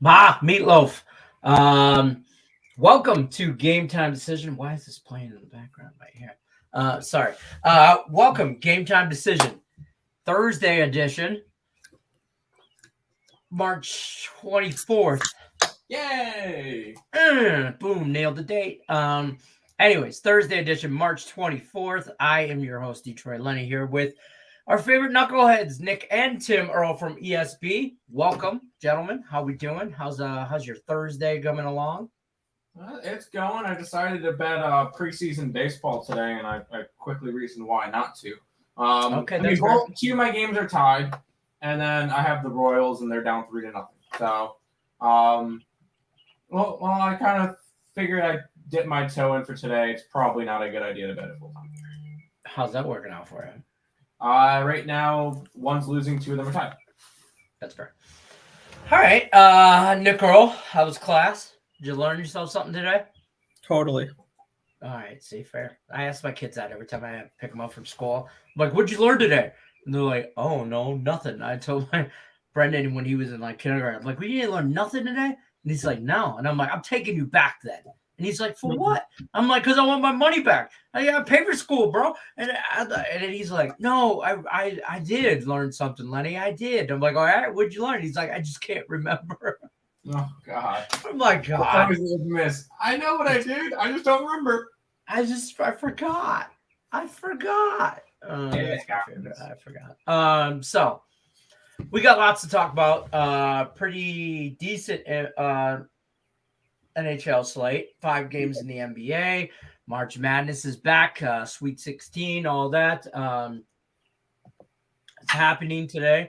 Meatloaf. Welcome to Game Time Decision. Why is this playing in the background right here? Sorry. Welcome, Game Time Decision. Thursday edition. March 24th. Yay! Boom, nailed the date. Anyways, Thursday edition, March 24th. I am your host, Detroit Lenny, here with our favorite knuckleheads, Nick and Tim Earl from ESB. Welcome, gentlemen. How we doing? How's your Thursday coming along? It's going. I decided to bet preseason baseball today, and I quickly reasoned why not to. Okay, that's two of my games are tied, and then I have the Royals, and they're down 3-0. So, well, I kind of figured I'd dip my toe in for today. It's probably not a good idea to bet it full time. How's that working out for you? Right now, one's losing, two of them are tied. That's fair. All right, Nick Earl, how was class? Did you learn yourself something today? Totally. All right, see, fair. I ask my kids that every time I pick them up from school. I'm like, what'd you learn today? And they're like, oh, no, nothing. I told my Brendan when he was in like kindergarten, I'm like, we didn't learn nothing today? And he's like, no. And I'm like, I'm taking you back then. And he's like, for what? I'm like, because I want my money back. I got to pay for school, bro. And then he's like, no, I did learn something, Lenny. I did. I'm like, all right, what'd you learn? He's like, I just can't remember. Oh, God. Oh, my God. I know what I did. I just don't remember. I forgot. I forgot. I forgot. So we got lots to talk about. Pretty decent NHL slate. 5 games in the NBA. March Madness is back. Sweet 16, all that. It's happening today.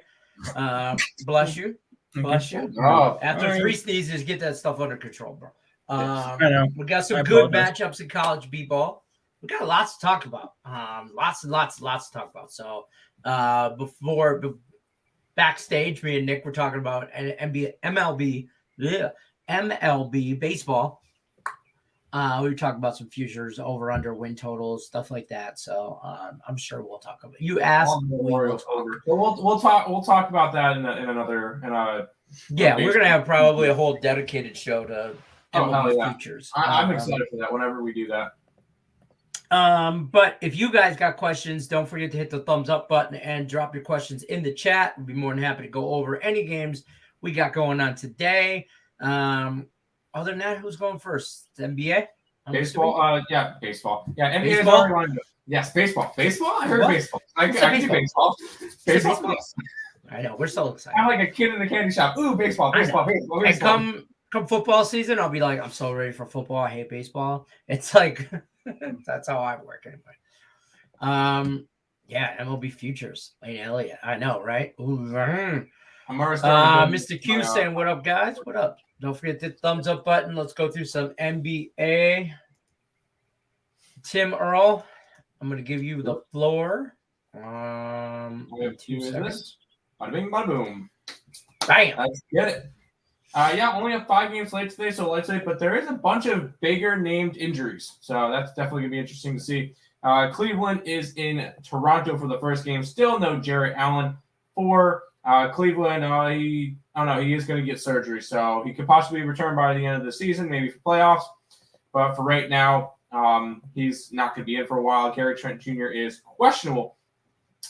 Bless you. Bless you. Oh, After 3 sneezes, get that stuff under control, bro. I know. We got some good matchups in college b-ball. We got lots to talk about. Lots to talk about. So before backstage, me and Nick were talking about MLB baseball. We were talking about some futures, over under win totals, stuff like that. So I'm sure we'll talk about it. You asked, we'll talk about that in another. Yeah, we're gonna have probably a whole dedicated show to futures. I'm excited for that. Whenever we do that. But if you guys got questions, don't forget to hit the thumbs up button and drop your questions in the chat. We'll be more than happy to go over any games we got going on today. Other than that, who's going first? NBA? Baseball? Yeah, baseball. Yeah, NBA is baseball? already Yes, baseball. Baseball? I heard baseball. I do baseball. Baseball? Yes. I know. We're so excited. I'm like a kid in the candy shop. Ooh, baseball. And come football season, I'll be like, I'm so ready for football. I hate baseball. It's like, that's how I work anyway. Yeah, MLB futures. Lane Elliott. I know, right? Ooh, I'm already starting Mr. Q saying, what up, guys? What up? Don't forget the thumbs up button. Let's go through some NBA. Tim Earl, I'm going to give you the floor. We have 2 seconds. Bada bing, bada boom. Bam. Let's get it. Only have 5 games late today, so let's say, but there is a bunch of bigger named injuries. So that's definitely going to be interesting to see. Cleveland is in Toronto for the first game. Still no Jarrett Allen for Cleveland. He is going to get surgery, so he could possibly return by the end of the season, maybe for playoffs. But for right now, he's not going to be in for a while. Gary Trent Jr. is questionable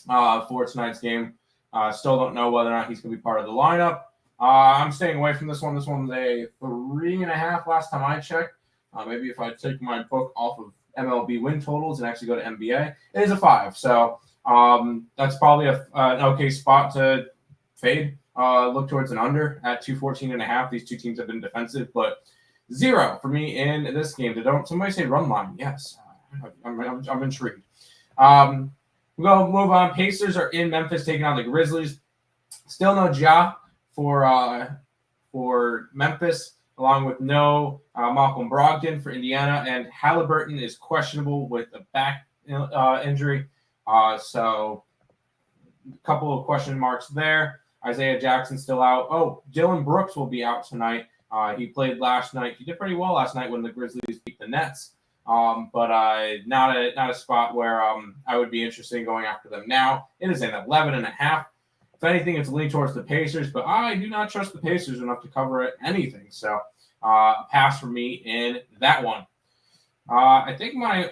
for tonight's game. Still don't know whether or not he's going to be part of the lineup. I'm staying away from this one. This one's a 3.5 last time I checked. Maybe if I take my book off of MLB win totals and actually go to NBA, it is a 5. So that's probably an okay spot to fade. Look towards an under at 214.5. These 2 teams have been defensive, but 0 for me in this game. Somebody say run line. Yes, I'm intrigued. We'll go move on. Pacers are in Memphis taking on the Grizzlies. Still no Ja for Memphis, along with no Malcolm Brogdon for Indiana, and Halliburton is questionable with a back injury. So a couple of question marks there. Isaiah Jackson still out. Oh, Dylan Brooks will be out tonight. He played last night. He did pretty well last night when the Grizzlies beat the Nets. But not a spot where I would be interested in going after them now. It is an 11.5. if anything, it's leaning towards the Pacers, but I do not trust the Pacers enough to cover anything. So pass for me in that one. I think my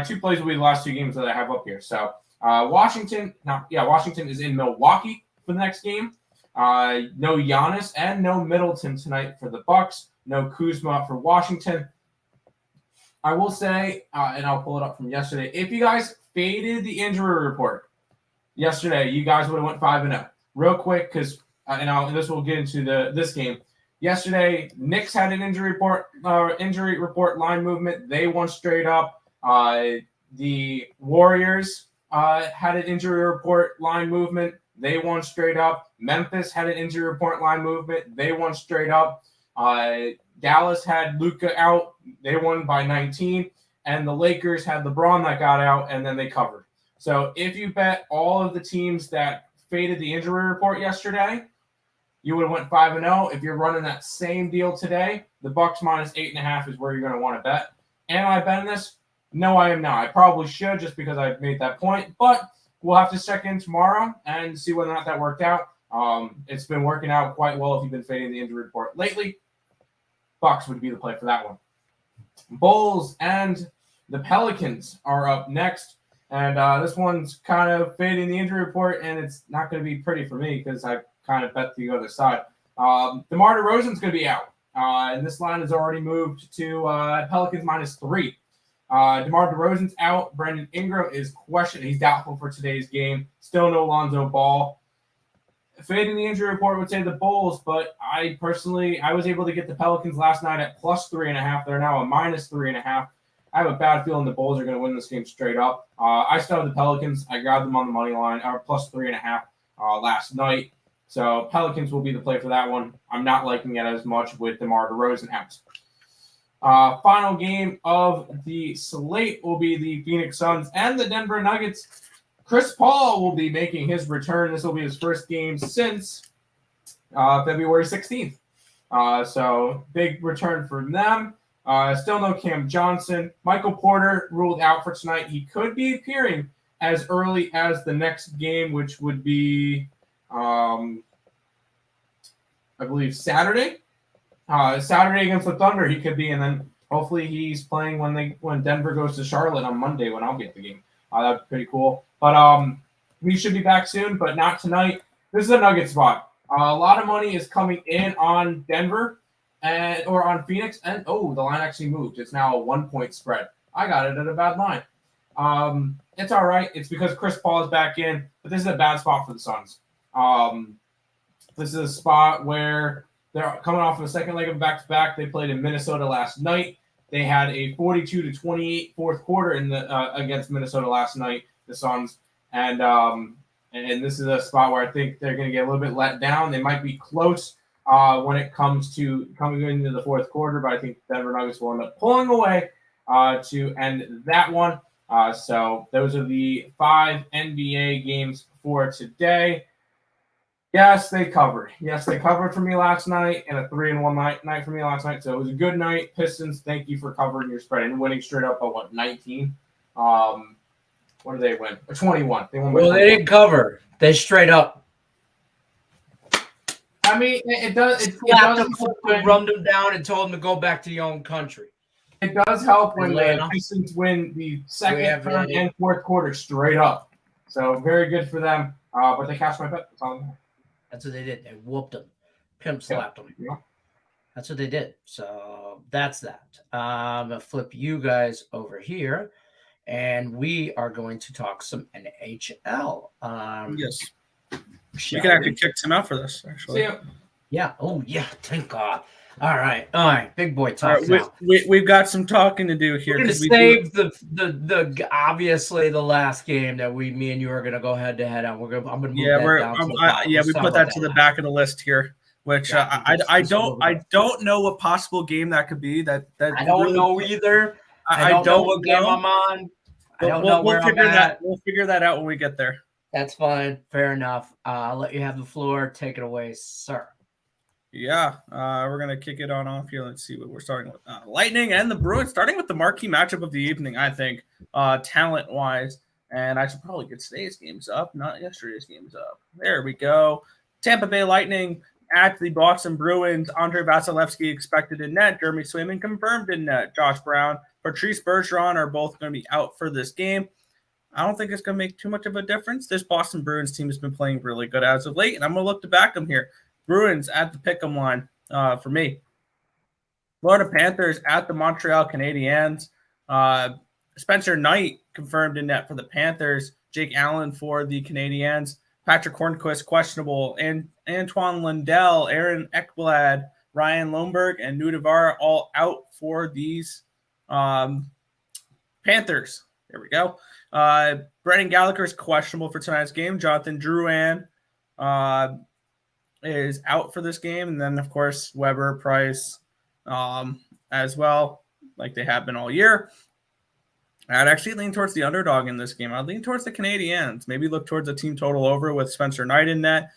2 plays will be the last 2 games that I have up here. So Washington is in Milwaukee for the next game. No Giannis and no Middleton tonight for the Bucks. No Kuzma for Washington. I will say, and I'll pull it up from yesterday, if you guys faded the injury report yesterday, you guys would have went 5-0. Real quick, because and this will get into this game. Yesterday, Knicks had an injury report line movement. They won straight up. The Warriors had an injury report line movement. They won straight up. Memphis had an injury report line movement. They won straight up. Dallas had Luka out. They won by 19. And the Lakers had LeBron that got out, and then they covered. So if you bet all of the teams that faded the injury report yesterday, you would have went 5-0. If you're running that same deal today, the Bucks minus 8.5 is where you're going to want to bet. Am I betting this? No, I am not. I probably should just because I made that point, but we'll have to check in tomorrow and see whether or not that worked out. It's been working out quite well if you've been fading the injury report lately. Bucks would be the play for that one. Bulls and the Pelicans are up next. And this one's kind of fading the injury report, and it's not going to be pretty for me because I kind of bet the other side. DeMar DeRozan's going to be out. And this line has already moved to Pelicans minus 3. DeMar DeRozan's out. Brandon Ingram is questioned. He's doubtful for today's game. Still no Lonzo Ball. Fading the injury report would say the Bulls, but I was able to get the Pelicans last night at plus 3.5. They're now a minus 3.5. I have a bad feeling the Bulls are going to win this game straight up. I still have the Pelicans. I grabbed them on the money line, plus 3.5 last night. So Pelicans will be the play for that one. I'm not liking it as much with DeMar DeRozan out. Final game of the slate will be the Phoenix Suns and the Denver Nuggets. Chris Paul will be making his return. This will be his first game since February 16th. So big return for them. Still no Cam Johnson. Michael Porter ruled out for tonight. He could be appearing as early as the next game, which would be, I believe, Saturday. Saturday against the Thunder, he could be, and then hopefully he's playing when Denver goes to Charlotte on Monday when I'll get the game. That'd be pretty cool. But we should be back soon, but not tonight. This is a Nugget spot. A lot of money is coming in on Denver or on Phoenix, and the line actually moved. It's now a 1-point spread. I got it at a bad line. It's all right. It's because Chris Paul is back in, but this is a bad spot for the Suns. This is a spot where they're coming off of a second leg of back-to-back. They played in Minnesota last night. They had a 42-28 fourth quarter in the against Minnesota last night, the Suns, and this is a spot where I think they're going to get a little bit let down. They might be close when it comes to coming into the fourth quarter, but I think Denver Nuggets will end up pulling away to end that one. So those are the 5 NBA games for today. Yes, they covered. Yes, they covered for me last night, and a 3-1 night for me last night. So it was a good night. Pistons, thank you for covering your spread and winning straight up by 19? What did they win? 21. They won. Well, they didn't cover. They straight up. I mean, it does. It Slapped does them, rummed them down, and told them to go back to your own country. It does help when Atlanta. the Pistons win the second, third, and fourth quarter straight up. So very good for them. But they cashed my bet. That's all. That's what they did. They whooped them. Pimp slapped them. Yeah. That's what they did. So that's that. I'm going to flip you guys over here, and we are going to talk some NHL. Yes. You can actually kick some out for this, actually. See ya. Yeah. Oh, yeah. Thank God. All right. Big boy talk now. We've got some talking to do here. We're going to save the obviously the last game that me and you are going to go head to head on. I'm going to move that down. We put that to the back of the list here, which I don't know what possible game that could be. That I don't know either. I don't know what game I'm on. I don't know where I'm at. We'll figure that out when we get there. That's fine. Fair enough. I'll let you have the floor. Take it away, sir. Yeah, we're going to kick it on off here. Let's see what we're starting with. Lightning and the Bruins, starting with the marquee matchup of the evening, I think, talent-wise. And I should probably get today's games up, not yesterday's games up. There we go. Tampa Bay Lightning at the Boston Bruins. Andre Vasilevsky expected in net. Jeremy Swayman confirmed in net. Josh Brown, Patrice Bergeron are both going to be out for this game. I don't think it's going to make too much of a difference. This Boston Bruins team has been playing really good as of late, and I'm going to look to back them here. Bruins at the pick'em line for me. Florida Panthers at the Montreal Canadiens. Spencer Knight confirmed in net for the Panthers. Jake Allen for the Canadiens. Patrick Hornquist questionable. And Antoine Lundell, Aaron Ekblad, Ryan Lomberg, and Nudavara all out for these Panthers. There we go. Brendan Gallagher is questionable for tonight's game. Jonathan Drouin is out for this game. And then, of course, Weber, Price as well, like they have been all year. I'd actually lean towards the underdog in this game. I'd lean towards the Canadiens. Maybe look towards a team total over with Spencer Knight in net.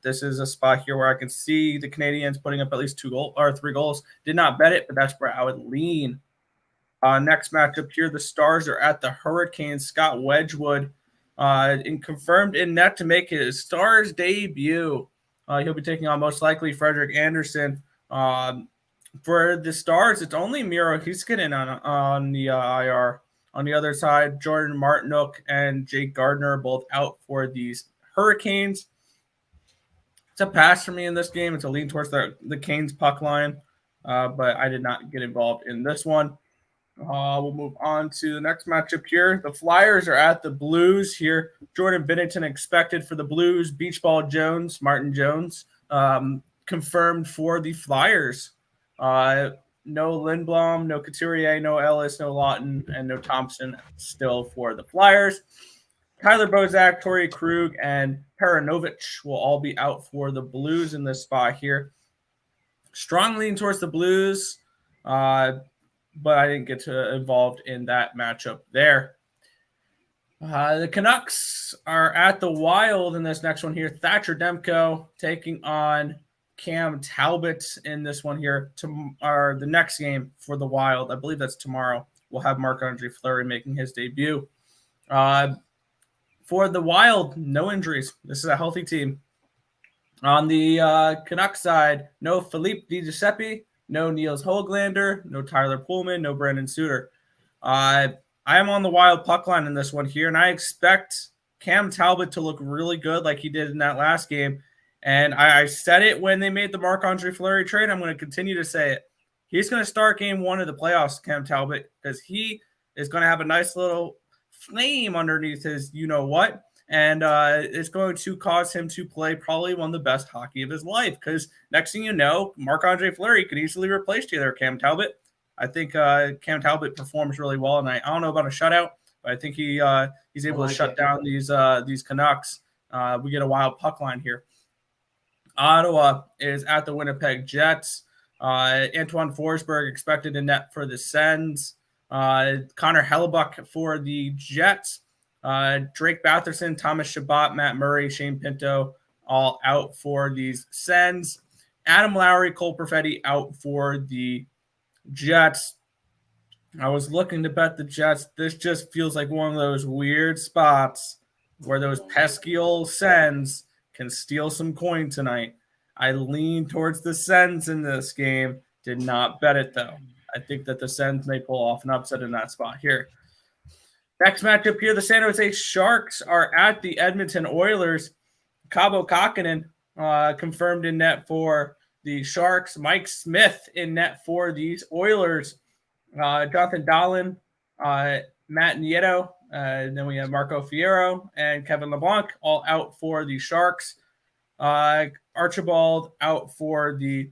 This is a spot here where I can see the Canadiens putting up at least 3 goals. Did not bet it, but that's where I would lean. Next matchup here, the Stars are at the Hurricanes. Scott Wedgwood confirmed in net to make his Stars debut. He'll be taking on most likely Frederick Anderson. For the Stars, it's only Miro Heiskanen on the IR. On the other side, Jordan Martinook and Jake Gardner are both out for these Hurricanes. It's a pass for me in this game. It's a lean towards the Canes puck line, but I did not get involved in this one. We'll move on to the next matchup here. The Flyers are at the Blues here. Jordan Binnington expected for the Blues. Beach Ball Jones, Martin Jones, confirmed for the Flyers. No Lindblom, no Couturier, no Ellis, no Lawton, and no Thompson still for the Flyers. Tyler Bozak, Torrey Krug, and Paranovich will all be out for the Blues in this spot here. Strong lean towards the Blues, but I didn't get involved in that matchup there. The Canucks are at the Wild in this next one here. Thatcher Demko taking on Cam Talbot in this one here. The next game for the Wild, I believe that's tomorrow. We'll have Marc-Andre Fleury making his debut. For the Wild, no injuries. This is a healthy team. On the Canucks side, no Philippe DiGiuseppe, no Niels Höglander, no Tyler Pullman, no Brandon Suter. I am on the Wild puck line in this one here, and I expect Cam Talbot to look really good like he did in that last game. And I said it when they made the Marc-Andre Fleury trade. I'm going to continue to say it. He's going to start game 1 of the playoffs, Cam Talbot, because he is going to have a nice little flame underneath his you-know-what. And it's going to cause him to play probably one of the best hockey of his life. Because next thing you know, Marc-Andre Fleury could easily replace you there, Cam Talbot. I think Cam Talbot performs really well. And I don't know about a shutout, but I think he's able to shut down these Canucks. We get a Wild puck line here. Ottawa is at the Winnipeg Jets. Antoine Forsberg expected in net for the Sens. Connor Hellebuck for the Jets. Drake Batherson, Thomas Chabot, Matt Murray, Shane Pinto, all out for these Sens. Adam Lowry, Cole Perfetti out for the Jets. I was looking to bet the Jets. This just feels like one of those weird spots where those pesky old Sens can steal some coin tonight. I lean towards the Sens in this game. Did not bet it, though. I think that the Sens may pull off an upset in that spot here. Next matchup here, the San Jose Sharks are at the Edmonton Oilers. Cabo Kakkonen confirmed in net for the Sharks. Mike Smith in net for these Oilers. Jonathan Dahlin, Matt Nieto, then we have Marco Fierro and Kevin LeBlanc all out for the Sharks. Archibald out for the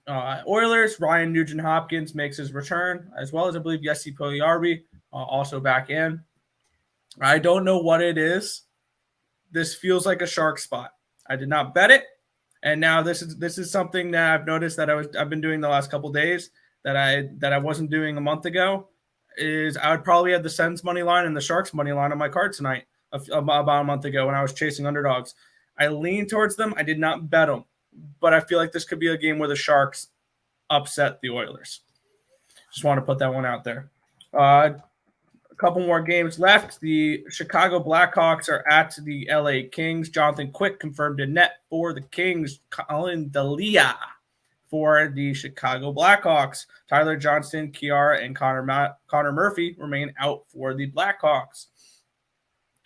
Oilers. Ryan Nugent-Hopkins makes his return, as well as I believe Jesse Puljujarvi also back in. I don't know what it is. This feels like a Shark spot. I did not bet it, and now this is something that I've noticed that I've been doing the last couple days that I wasn't doing a month ago. Is I would probably have the Sens money line and the Sharks money line on my card tonight about a month ago when I was chasing underdogs. I lean towards them. I did not bet them, but I feel like this could be a game where the Sharks upset the Oilers. Just want to put that one out there. couple more games left. The Chicago Blackhawks are at the LA Kings. Jonathan Quick confirmed in net for the Kings. Colin Delia for the Chicago Blackhawks. Tyler Johnston, Kiara, and Connor Murphy remain out for the Blackhawks.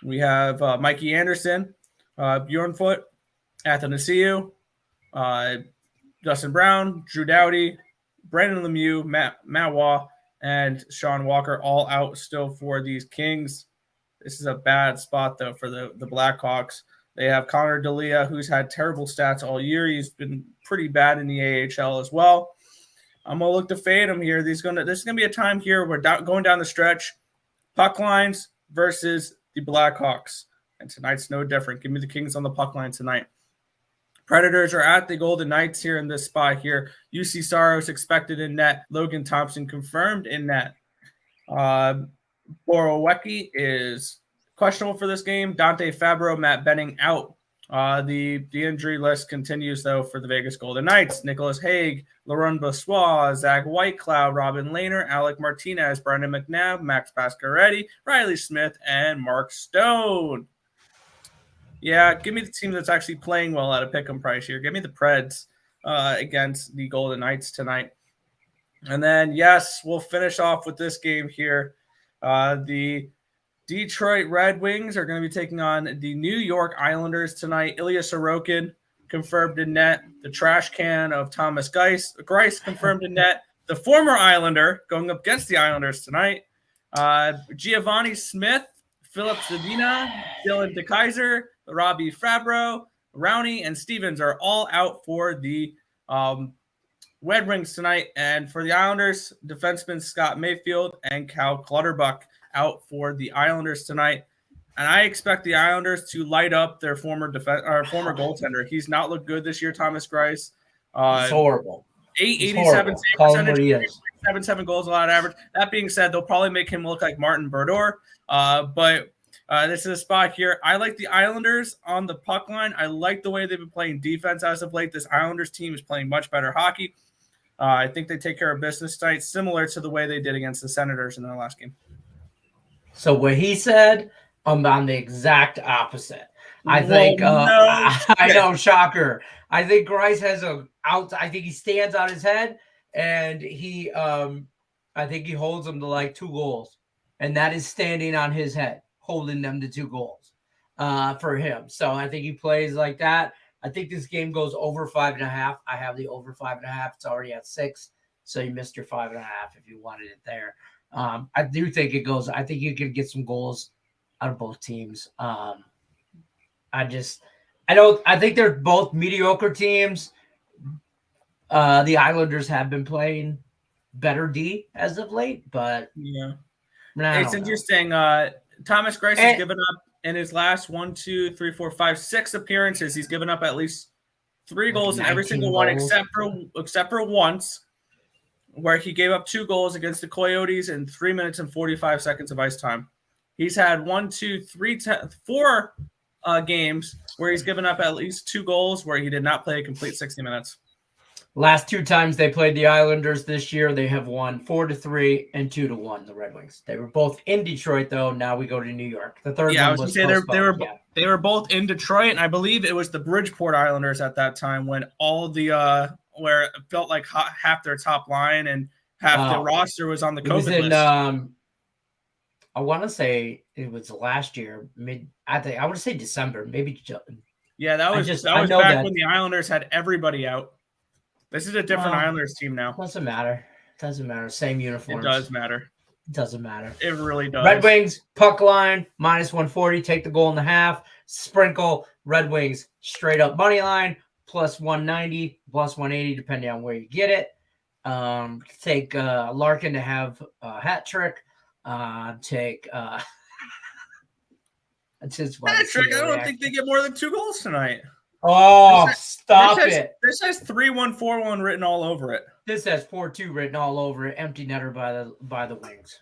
We have Mikey Anderson, Bjornfoot, Athanasiou, Justin Brown, Drew Doughty, Brandon Lemieux, Matt Waugh, and Sean Walker all out still for these Kings. This is a bad spot, though, for the Blackhawks. They have Connor Delia, who's had terrible stats all year. He's been pretty bad in the AHL as well. I'm going to look to fade him here. This is going to be a time here where going down the stretch, puck lines versus the Blackhawks. And tonight's no different. Give me the Kings on the puck line tonight. Predators are at the Golden Knights here in this spot here. UC Saros expected in net. Logan Thompson confirmed in net. Borowecki is questionable for this game. Dante Fabro, Matt Benning out. The injury list continues, though, for the Vegas Golden Knights. Nicholas Hague, Laurent Brossoit, Zach Whitecloud, Robin Lehner, Alec Martinez, Brandon McNabb, Max Pasquaretti, Riley Smith, and Mark Stone. Yeah, give me the team that's actually playing well at a pick'em price here. Give me the Preds against the Golden Knights tonight. And then, yes, we'll finish off with this game here. The Detroit Red Wings are going to be taking on the New York Islanders tonight. Ilya Sorokin confirmed in net. The trash can of Thomas Greiss confirmed in net. The former Islander going up against the Islanders tonight. Giovanni Smith, Philip Zadina, Dylan DeKaiser, Robbie Fabro, Rowney, and Stevens are all out for the Red Wings tonight. And for the Islanders, defenseman Scott Mayfield and Cal Clutterbuck out for the Islanders tonight. And I expect the Islanders to light up their former goaltender. He's not looked good this year, Thomas Greiss. It's horrible. 887 save percentage, 7 goals allowed average. That being said, they'll probably make him look like Martin Brodeur. But this is a spot here. I like the Islanders on the puck line. I like the way they've been playing defense as of late. This Islanders team is playing much better hockey. I think they take care of business tonight, similar to the way they did against the Senators in their last game. So what he said, I'm on the exact opposite. I think I know, shocker. I think Greiss has I think he stands on his head, and he I think he holds them to like 2 goals, and that is standing on his head, holding them to 2 goals for him. So I think he plays like that. I think this game goes over 5.5. I have the over 5.5. It's already at 6, so you missed your 5.5 if you wanted it there. I do think it goes. I think you can get some goals out of both teams. I think they're both mediocre teams. The Islanders have been playing better D as of late, but yeah, it's interesting. Thomas Greiss has given up in his last 6 appearances. He's given up at least 3 goals in every single one, except for once, where he gave up 2 goals against the Coyotes in 3 minutes and 45 seconds of ice time. He's had 4 games where he's given up at least 2 goals where he did not play a complete 60 minutes. Last 2 times they played the Islanders this year, they have won 4-3 and 2-1. The Red Wings. They were both in Detroit, though. Now we go to New York. The third one was they were both in Detroit, and I believe it was the Bridgeport Islanders at that time when all the where it felt like half their top line and half the roster was on the COVID list. I want to say it was last year, I want to say December, maybe. Yeah, that was back when the Islanders had everybody out. This is a different Islanders team now. Doesn't matter. Same uniforms. It does matter. It doesn't matter. It really does. Red Wings, puck line, -140. Take the goal in the half. Sprinkle. Red Wings, straight up money line, +190, +180, depending on where you get it. Take Larkin to have a hat trick. Take just hat trick. I don't think they get more than 2 goals tonight. Oh, stop it. This has 3-1-4-1 written all over it. This has 4-2 written all over it. Empty netter by the Wings.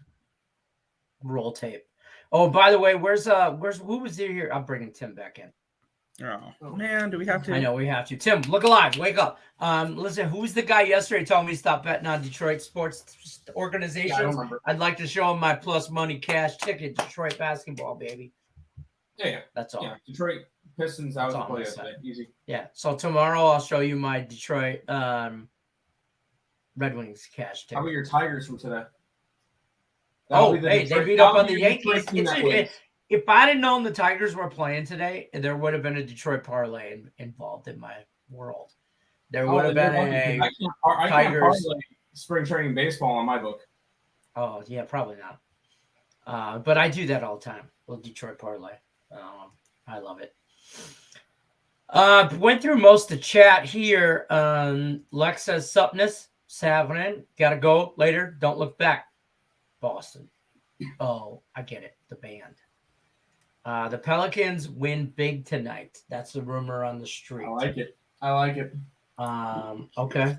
Roll tape. Oh, by the way, who was here? I'm bringing Tim back in. Oh man, do we have to? I know we have to. Tim, look alive. Wake up. Listen, who's the guy yesterday told me stop betting on Detroit sports organizations? Yeah, I don't remember. I'd like to show him my plus money cash ticket, Detroit basketball, baby. Yeah. That's all. Yeah, Detroit Pistons. I was That's all play I'm yesterday. Easy. Yeah. So tomorrow I'll show you my Detroit Red Wings cash ticket. How about your Tigers from today? They beat up on the Yankees. If If I didn't known the Tigers were playing today, there would have been a Detroit parlay involved in my world. There would have been a I can't parlay spring training baseball on my book. Oh, yeah, probably not. But I do that all the time. Little Detroit parlay. I love it. Went through most of the chat here. Lex says, Supness, happening. Gotta go later. Don't look back. Boston. Oh, I get it. The band. The Pelicans win big tonight. That's the rumor on the street. I like it. Okay.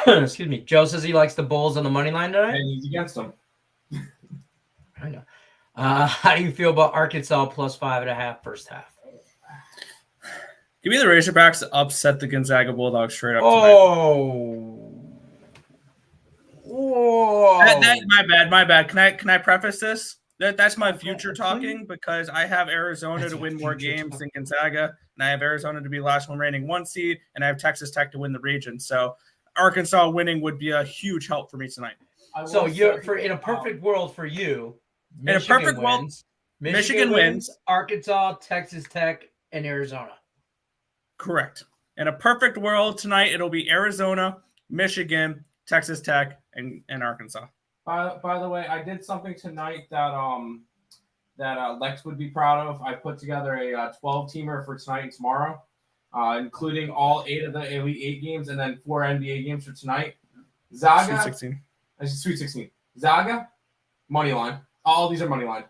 Excuse me. Joe says he likes the Bulls on the money line tonight. And he's against them. I know. How do you feel about Arkansas plus 5.5 first half? Give me the Razorbacks to upset the Gonzaga Bulldogs straight up. Whoa. My bad. Can I preface this? That's my future talking because I have Arizona to win more games than Gonzaga, and I have Arizona to be the last one reigning 1 seed, and I have Texas Tech to win the region. So Arkansas winning would be a huge help for me tonight. So in a perfect world for you, Michigan wins, Arkansas, Texas Tech, and Arizona. Correct. In a perfect world tonight, it'll be Arizona, Michigan, Texas Tech, and Arkansas. By the way, I did something tonight that Lex would be proud of. I put together a 12-teamer for tonight and tomorrow, including all 8 of the Elite 8 games and then 4 NBA games for tonight. Zaga, Sweet 16. Zaga, money line. All these are money line.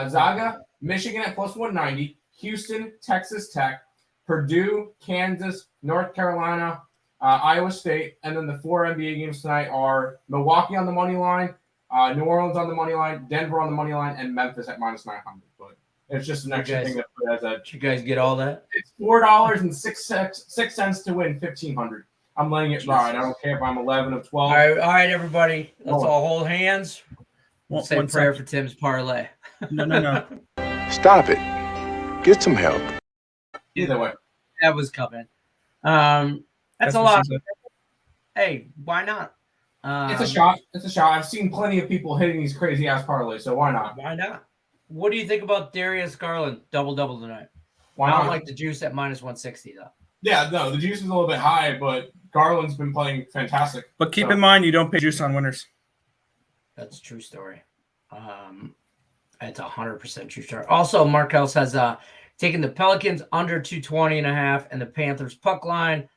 Zaga, Michigan at plus 190. Houston, Texas Tech, Purdue, Kansas, North Carolina, Iowa State, and then the 4 NBA games tonight are Milwaukee on the money line, New Orleans on the money line, Denver on the money line, and Memphis at minus 900. But it's just an extra thing to put as a. Did you guys get all that? It's $4.06 to win $1,500. I'm letting it ride. I don't care if I'm 11 of 12. All right, everybody. Let's all hold hands. We'll say a prayer for Tim's parlay. No. Stop it. Get some help. Either way. That was coming. That's a lot. Hey, why not? It's a shot. I've seen plenty of people hitting these crazy ass parlays, so why not? Why not? What do you think about Darius Garland double tonight? Why I not? don't like the juice at minus 160 though. Yeah, no, the juice is a little bit high, but Garland's been playing fantastic. But keep in mind, you don't pay juice on winners. That's a true story. It's 100% true story. Also, Markel has taken the Pelicans under 220.5 and the Panthers puck line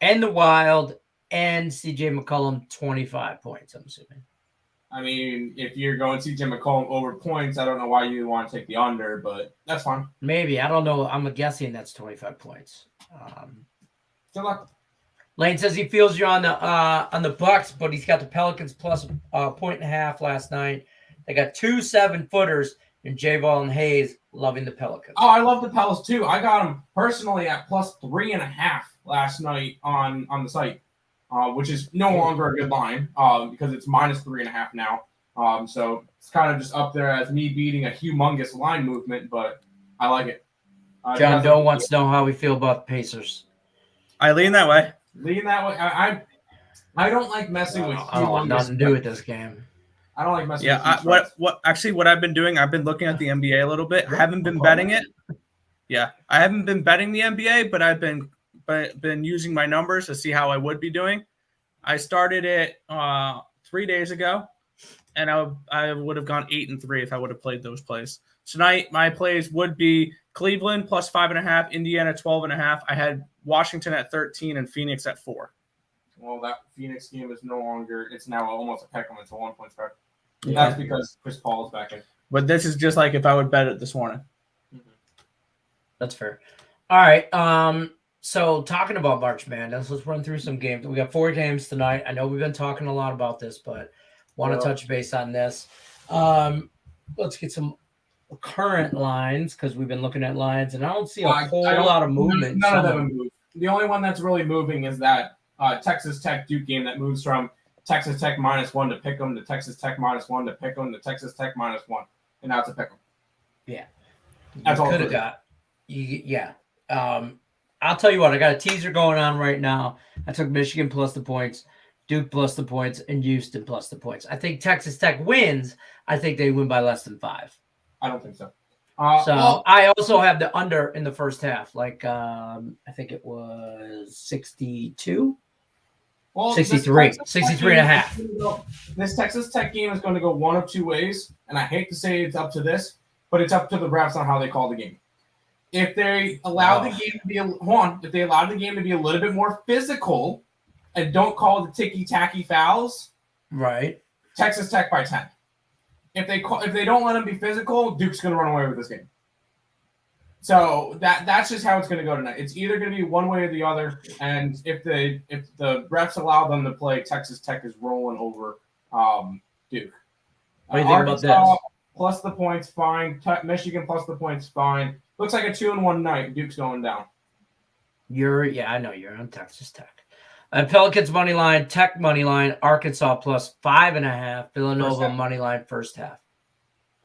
and the Wild and CJ McCollum 25 points, I'm assuming. I mean, if you're going CJ McCollum over points, I don't know why you want to take the under, but that's fine. Maybe. I don't know. I'm guessing that's 25 points. Good luck. Lane says he feels you on the Bucks, but he's got the Pelicans plus 1.5 last night. They got 2 7-footers and J-Ball and Hayes loving the Pelicans. Oh, I love the Pels too. I got them personally at plus 3.5 last night on the site, which is no longer a good line because it's minus 3.5 now. So it's kind of just up there as me beating a humongous line movement, but I like it. John Doe wants to know how we feel about the Pacers. I lean that way. I don't like messing with. I don't want nothing to do with this game. I don't like messing. Yeah, with what I've been doing, I've been looking at the NBA a little bit. I haven't been betting it. Yeah, I haven't been betting the NBA, but I've been using my numbers to see how I would be doing. I started it 3 days ago, and I would have gone 8-3 if I would have played those plays. Tonight, my plays would be Cleveland plus 5.5, Indiana 12.5. I had Washington at 13 and Phoenix at 4. Well, that Phoenix game is no longer. It's now almost a pick 'em. It's a 1-point spread. Yeah. That's because Chris Paul is back in. But this is just like if I would bet it this morning. That's fair. All right. So talking about March Madness, let's run through some games. We got 4 games tonight. I know we've been talking a lot about this, but want to touch base on this. Let's get some current lines because we've been looking at lines, and I don't see a I whole don't- lot of movement. None of them have moved. The only one that's really moving is that Texas Tech Duke game that moves from Texas Tech -1 to pick 'em to Texas Tech -1 to pick 'em to Texas Tech -1, and now it's a pick 'em. Yeah, That's all could have three. got. Yeah. I'll tell you what. I got a teaser going on right now. I took Michigan plus the points, Duke plus the points, and Houston plus the points. I think Texas Tech wins. I think they win by less than 5. I don't think so. I also have the under in the first half. Like I think it was 62. 63. 63 and a half. This Texas Tech game is going to go one of two ways, and I hate to say it's up to this, but it's up to the refs on how they call the game. If they allow the game to be if they allow the game to be a little bit more physical and don't call the ticky-tacky fouls, right? Texas Tech by 10. If they don't let them be physical, Duke's going to run away with this game. So that's just how it's going to go tonight. It's either going to be one way or the other, and if the refs allow them to play, Texas Tech is rolling over Duke. What do you think about this? Plus the points, fine. Michigan plus the points, fine. Looks like a 2-1 night. Duke's going down. I know you're on Texas Tech. Pelicans money line, Tech money line, Arkansas plus 5.5, Villanova money line first half.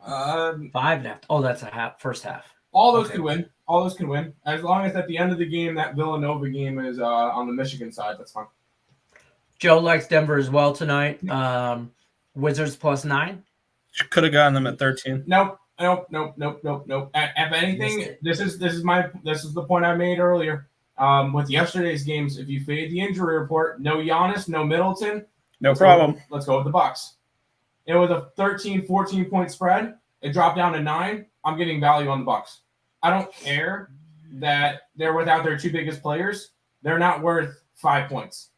5.5. Oh, that's a half. First half. All those could win. All those can win. As long as at the end of the game, that Villanova game is on the Michigan side. That's fine. Joe likes Denver as well tonight. Wizards plus 9. Could have gotten them at 13. Nope. If anything, this is the point I made earlier. With yesterday's games, if you fade the injury report, no Giannis, no Middleton. No problem. Let's go with the Bucks. It was a 13, 14-point spread. It dropped down to 9. I'm getting value on the Bucks. I don't care that they're without their two biggest players. They're not worth 5 points.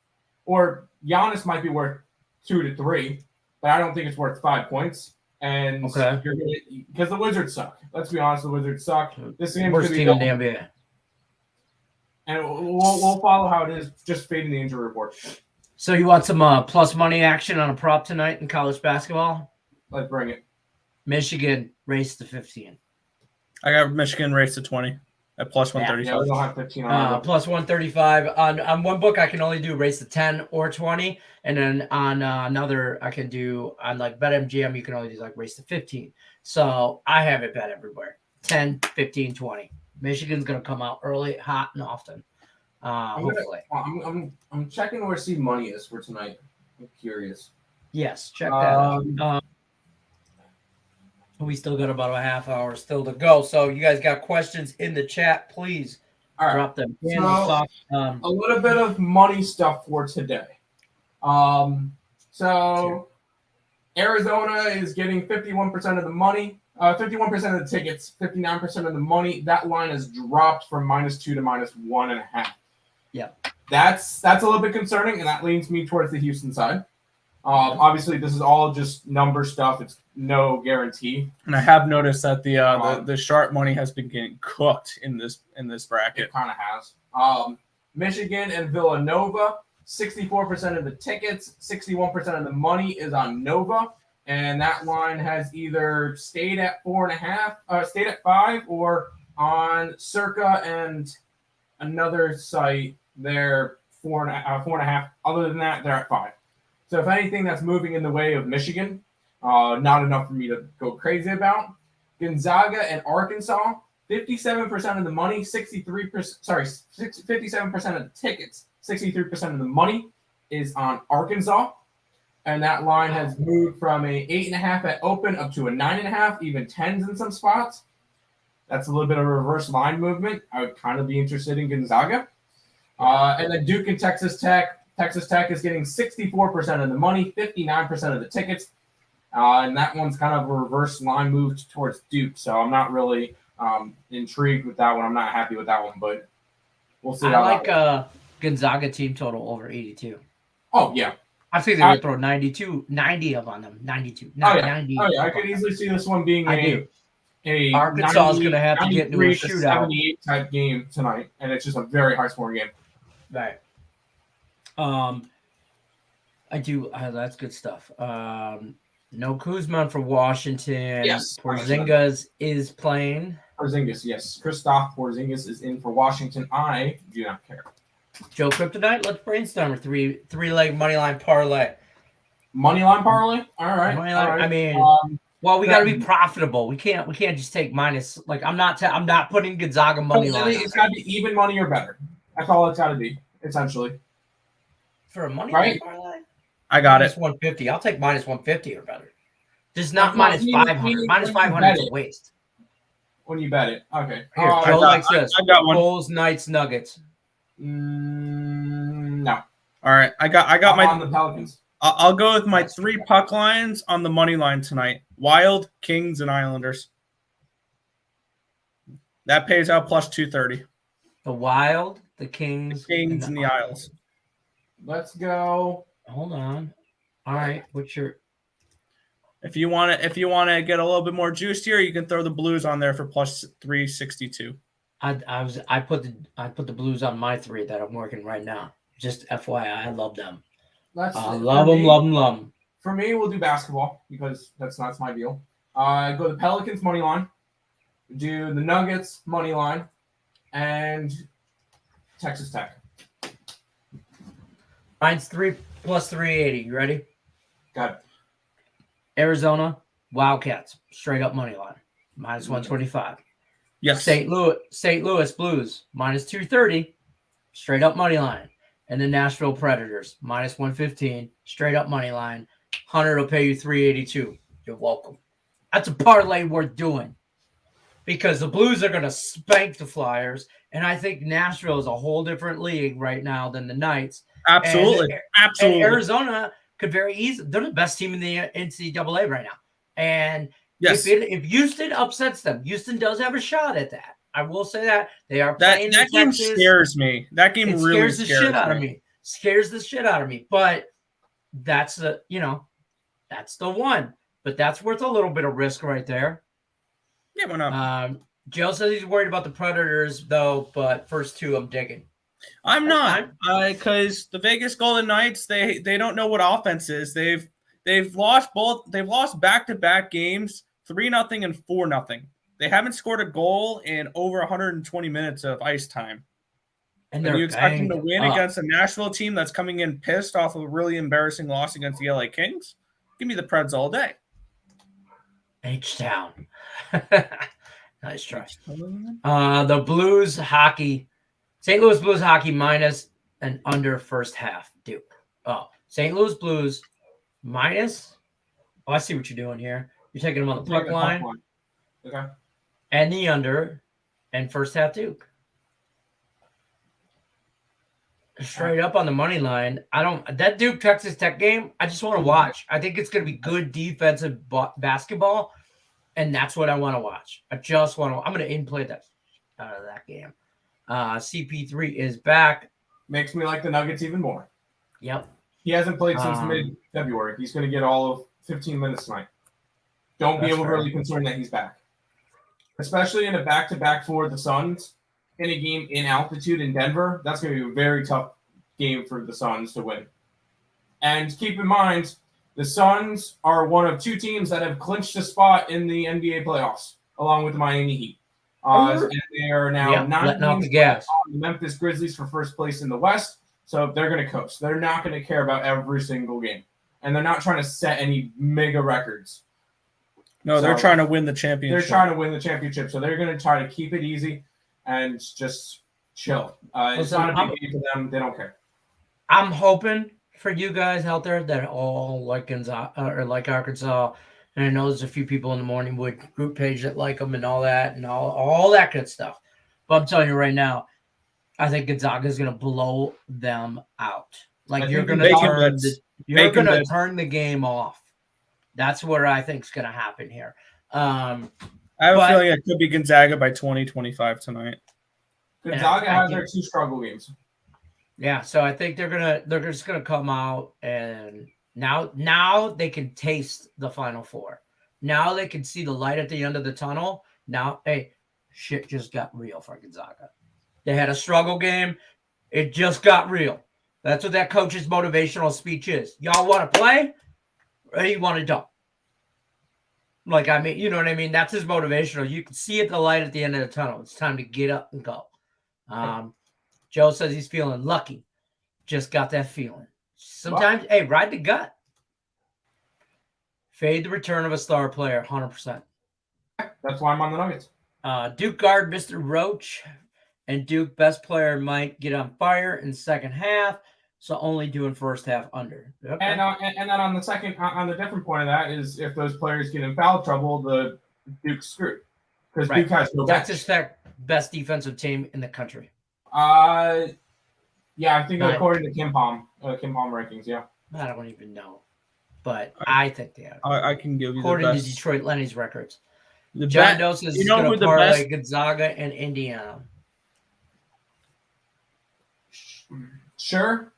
Or Giannis might be worth 2 to 3, but I don't think it's worth 5 points. And because the Wizards suck. Let's be honest, the Wizards suck. This game's worst going team to in be the NBA. and we'll follow how it is, just fading the injury report. So you want some plus money action on a prop tonight in college basketball? Let's bring it. Michigan race to 15. I got Michigan race to 20 at plus 135. Yeah, we don't have 15 on plus 135. On one book, I can only do race to 10 or 20. And then on another, I can do on like BetMGM, you can only do like race to 15. So I have it bet everywhere. 10, 15, 20. Michigan's going to come out early, hot, and often. Hopefully. I'm checking where seed money is for tonight. I'm curious. Yes, check that out. We still got about a half hour still to go. So you guys got questions in the chat, please drop them. So, a little bit of money stuff for today. So Arizona is getting 51% of the money, 51% of the tickets, 59% of the money. That line has dropped from -2 to -1.5. Yeah. That's a little bit concerning, and that leans me towards the Houston side. Obviously, this is all just number stuff. It's no guarantee. And I have noticed that the sharp money has been getting cooked in this bracket. It kind of has. Michigan and Villanova, 64% of the tickets, 61% of the money is on Nova, and that line has either stayed at 4.5, stayed at 5, or on Circa and another site they're 4.5. Other than that, they're at 5. So if anything, that's moving in the way of Michigan. Not enough for me to go crazy about. Gonzaga and Arkansas, 57% of the money, 57% of the tickets, 63% of the money is on Arkansas. And that line has moved from a 8.5 at open up to a 9.5, even 10s in some spots. That's a little bit of a reverse line movement. I would kind of be interested in Gonzaga. And then Duke and Texas Tech. Texas Tech is getting 64% of the money, 59% of the tickets. And that one's kind of a reverse line move towards Duke. So I'm not really intrigued with that one. I'm not happy with that one, but we'll see. I like Gonzaga team total over 82. Oh, yeah. I think they would throw 90 up on them. 92. 90. Oh, yeah. I could easily see this one being a Arkansas is going to have to get into a shootout. 78 type game tonight, and it's just a very high-scoring game. Right. I do. That's good stuff. No Kuzma for Washington. Yes. Porzingis is playing. Porzingis, yes. Christoph Porzingis is in for Washington. I do not care. Joe Kryptonite, let's brainstorm a three-leg money line parlay. Money line parlay? All right. Money all line, right. I mean, Um, we got to be profitable. We can't just take minus. Like I'm not putting Gonzaga money line. It's got to be even money or better. That's all it's got to be, essentially. For a money Right? line parlay. I got minus it. 150. I'll take minus 150 or better. Just not Well, minus we- 500. we- Minus we 500 bet is a it. waste. When you bet it. Okay. Here, I Joe got- likes this. I got one. Bulls, Knights, Nuggets. No. All right, I got I'm my. on the Pelicans. I'll go with my 3 puck lines on the money line tonight. Wild, Kings, and Islanders. That pays out plus 230. The Wild, the Kings, Kings and the Isles. Let's go. Hold on. All right, what's your? If you want to get a little bit more juicier, you can throw the Blues on there for plus 362. I put the Blues on my 3 that I'm working right now. Just FYI, I love them. Love them. For me, we'll do basketball because that's my deal. Go the Pelicans money line, do the Nuggets money line, and Texas Tech. Mine's 3 plus 380. You ready? Got it. Arizona Wildcats straight up money line minus 125. Yes. St. Louis Blues minus 230 straight up money line, and the Nashville Predators minus 115 straight up money line. Hunter will pay you 382. You're welcome. That's a parlay worth doing because the Blues are going to spank the Flyers, and I think Nashville is a whole different league right now than the Knights. Absolutely. And Arizona could very easily. They're the best team in the NCAA right now, and Yes. if Houston upsets them, Houston does have a shot at that. I will say that they are That playing. game Texas. scares me. That game really Scares the shit out of me. Scares the shit out of me. But that's the one. But that's worth a little bit of risk right there. Yeah, why not? Joe says he's worried about the Predators though, but first 2 I'm digging. I'm That's not, because the Vegas Golden Knights they don't know what offense is. They've lost back-to-back games, 3-0 and 4-0. They haven't scored a goal in over 120 minutes of ice time. And you expect them to banged win up. against a Nashville team that's coming in pissed off of a really embarrassing loss against the LA Kings? Give me the Preds all day. H-Town. Nice try. The Blues hockey. St. Louis Blues hockey minus and under first half. Duke. Oh, St. Louis Blues minus. Oh, I see what you're doing here. You're taking them on the puck line Okay. and the under and first half Duke. Straight up on the money line. That Duke Texas Tech game, I just want to watch. I think it's going to be good defensive basketball, and that's what I want to watch. I'm going to in-play that out of that game. CP3 is back. Makes me like the Nuggets even more. Yep. He hasn't played since mid-February. He's going to get all of 15 minutes tonight. Don't be That's fair. overly concerned that he's back. Especially in a back-to-back for the Suns in a game in altitude in Denver. That's going to be a very tough game for the Suns to win. And keep in mind, the Suns are one of 2 teams that have clinched a spot in the NBA playoffs, along with the Miami Heat. And they are now 9 letting off games the gas. on the Memphis Grizzlies for first place in the West. So they're going to coast. They're not going to care about every single game. And they're not trying to set any mega records. No, they're trying to win the championship. They're trying to win the championship. So they're going to try to keep it easy and just chill. It's not a big game for them. They don't care. I'm hoping for you guys out there that all like Gonzaga or like Arkansas. And I know there's a few people in the Morning Wood group page that like them and all that and all that good stuff. But I'm telling you right now, I think Gonzaga is going to blow them out. Like you're going to turn the game off. That's what I think is going to happen here. I have a feeling it could be Gonzaga by 20-25 tonight. Gonzaga has their 2 struggle games. Yeah, so I think they're just gonna come out and now they can taste the Final Four. Now they can see the light at the end of the tunnel. Now, hey, shit just got real for Gonzaga. They had a struggle game. It just got real. That's what that coach's motivational speech is. Y'all want to play, or you want to dump? Like, I mean, you know what I mean? That's his motivational. You can see it, the light at the end of the tunnel. It's time to get up and go. Joe says he's feeling lucky. Just got that feeling. Sometimes, hey, ride the gut. Fade the return of a star player, 100%. That's why I'm on the Nuggets. Duke guard Mr. Roach and Duke best player might get on fire in the second half, so only doing first half under. Okay. And then on the second, on the different point of that is if those players get in foul trouble, the Duke's screwed because Duke has no bench. Texas Tech best defensive team in the country. Yeah, I think according to Kim Palm rankings, yeah. I don't even know, but I think they are. I can give you according the best. to Detroit Lenny's records. The John Dos is going to parlay best? Gonzaga and Indiana. Sure.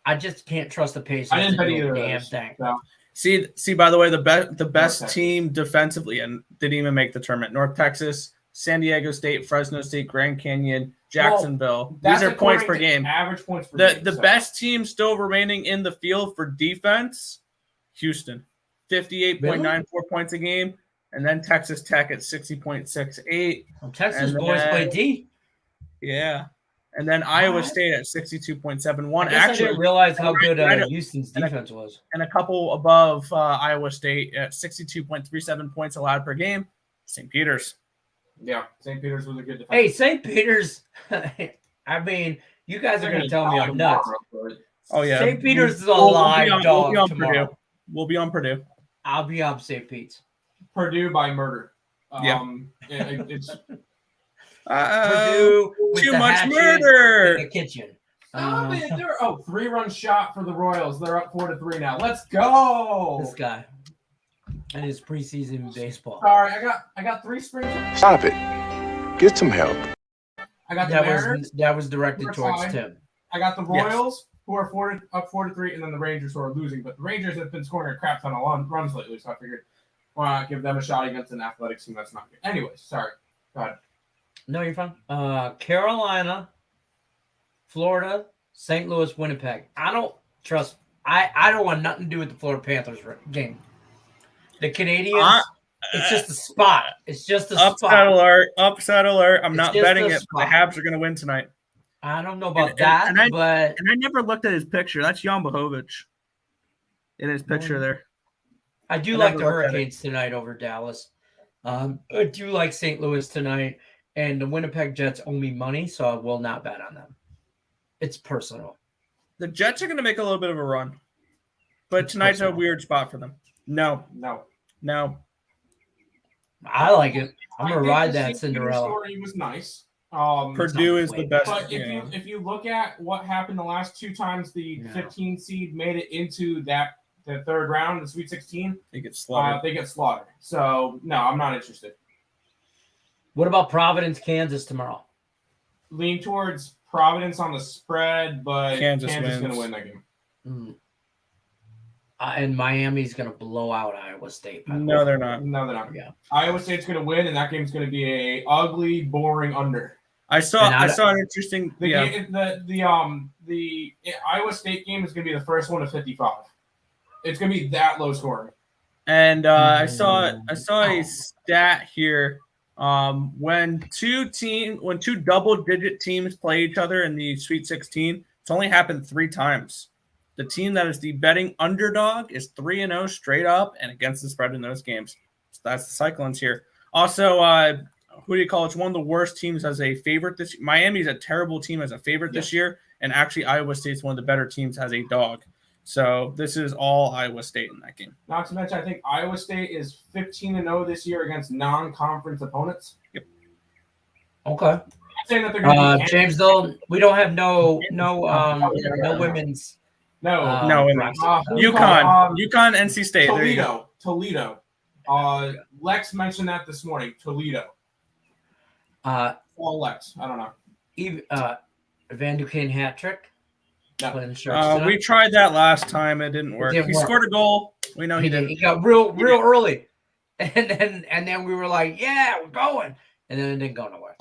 I just can't trust the Pacers. I didn't to bet do either a of damn those. thing. No. See. By the way, the best Texas. team defensively and didn't even make the tournament. North Texas, San Diego State, Fresno State, Grand Canyon, Jacksonville. That's These are points per according to game. Average points per game. The best team still remaining in the field for defense, Houston, 58.94 points a game, and then Texas Tech at 60.68. Well, Texas And boys then- play D. Yeah, and then Iowa What? State at 62.71. I guess I didn't Actually, realize how good right- Houston's and I- defense was. and a couple above Iowa State at 62.37 points allowed per game. St. Peter's. Yeah, St. Peter's was a good defense. Hey, St. Peter's. I mean, you guys are going to tell me I'm nuts. Oh yeah, St. Peter's is a We'll be live on- dog we'll be on tomorrow. Purdue. We'll be on Purdue. I'll be on St. Pete's. Purdue by murder. Yeah. It's Purdue with Too the much hatchet murder. in the kitchen. stop it. They're 3-run shot for the Royals. They're up 4-3 now. Let's go. This guy and his preseason baseball. Sorry, I got 3 springs. Stop it. Get some help. I got the That Mariners. was directed We're towards fine. Tim. I got the Royals, who are up 4-3, and then the Rangers, who are losing. But the Rangers have been scoring a crap ton of runs lately, so I figured why not give them a shot against an athletics team that's not good. Anyways, sorry. Go ahead. No, you're fine. Carolina, Florida, St. Louis, Winnipeg. I don't trust. I don't want nothing to do with the Florida Panthers game. The Canadians. It's just a spot. It's just a Upset spot. alert! Upset alert! I'm It's not just betting a it. But the spot. Habs are going to win tonight. I don't know about And- that, and I- but And I never looked at his picture. That's Jan Bohovic in his picture there. I do I like never the looked at it. Hurricanes tonight over Dallas. I do like St. Louis tonight, and the Winnipeg Jets owe me money, so I will not bet on them. It's personal. The Jets are going to make a little bit of a run, but tonight's a personal. weird spot for them. No. No. I like it. I'm I gonna think ride the that St. Peter's Cinderella. story was nice. Purdue is the best. But Yeah. if you look at what happened the last 2 times the No. 15 seed made it into the third round, the Sweet 16, They get slaughtered. they get slaughtered. So no, I'm not interested. What about Providence, Kansas tomorrow? Lean towards Providence on the spread, but Kansas Kansas is going wins. to win that game. Mm. And Miami's gonna blow out Iowa State. by the No, way. they're not. No, they're not. Yeah. Iowa State's going to win, and that game's going to be a ugly, boring under. I saw And an interesting. The Yeah. game, the Iowa State game is going to be the first one to 55. It's going to be that low scoring. And I saw a stat here. When two double-digit teams play each other in the Sweet 16, it's only happened 3 times. The team that is the betting underdog is 3-0 straight up and against the spread in those games. So that's the Cyclones here. Also, who do you call it? It's one of the worst teams as a favorite this year. Miami's a terrible team as a favorite this year, and actually Iowa State's one of the better teams as a dog. So this is all Iowa State in that game. Not to mention, I think Iowa State is 15-0 this year against non-conference opponents. Okay. I'm saying that they're going to be James, though, we don't have no women's. no. No, roster. UConn, NC State. There you go. Toledo. Lex mentioned that this morning. Toledo. All Lex. I don't know. Van Duquesne hat trick. No. Playing the Sharks We tonight. tried that last time. It didn't work. didn't He work. scored a goal. We know he didn't. He got real early, and then we were like, yeah, we're going, and then it didn't go nowhere.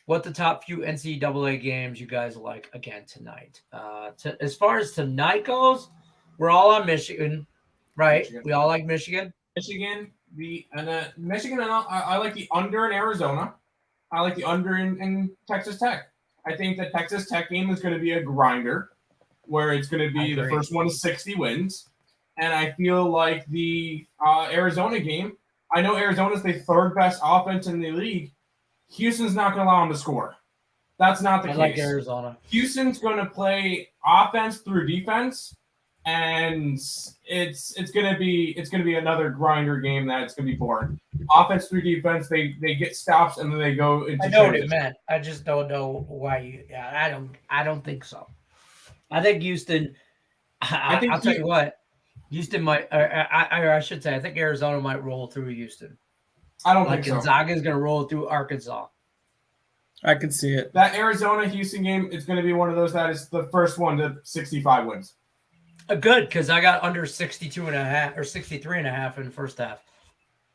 What the top few NCAA games you guys like again tonight? As far as tonight goes, we're all on Michigan. Right. Michigan. We all like Michigan. Michigan, Michigan, and I like the under in Arizona. I like the under in Texas Tech. I think the Texas Tech game is going to be a grinder, where it's going to be the first one to 60 wins. And I feel like the Arizona game, I know Arizona's the third best offense in the league. Houston's not going to allow them to score. That's not the case. I like Arizona. Houston's going to play offense through defense, and it's going to be another grinder game that it's going to be boring. Offense through defense, they get stops and then they go into. I know what it meant. I just don't know why you. Yeah, I don't think so. I think Houston. I'll tell you what. Houston might. I should say. I think Arizona might roll through Houston. I don't think so. Gonzaga is going to roll through Arkansas. I can see it. That Arizona-Houston game is going to be one of those that is the first one to 65 wins. Good, because I got under 62.5 or 63.5 in the first half.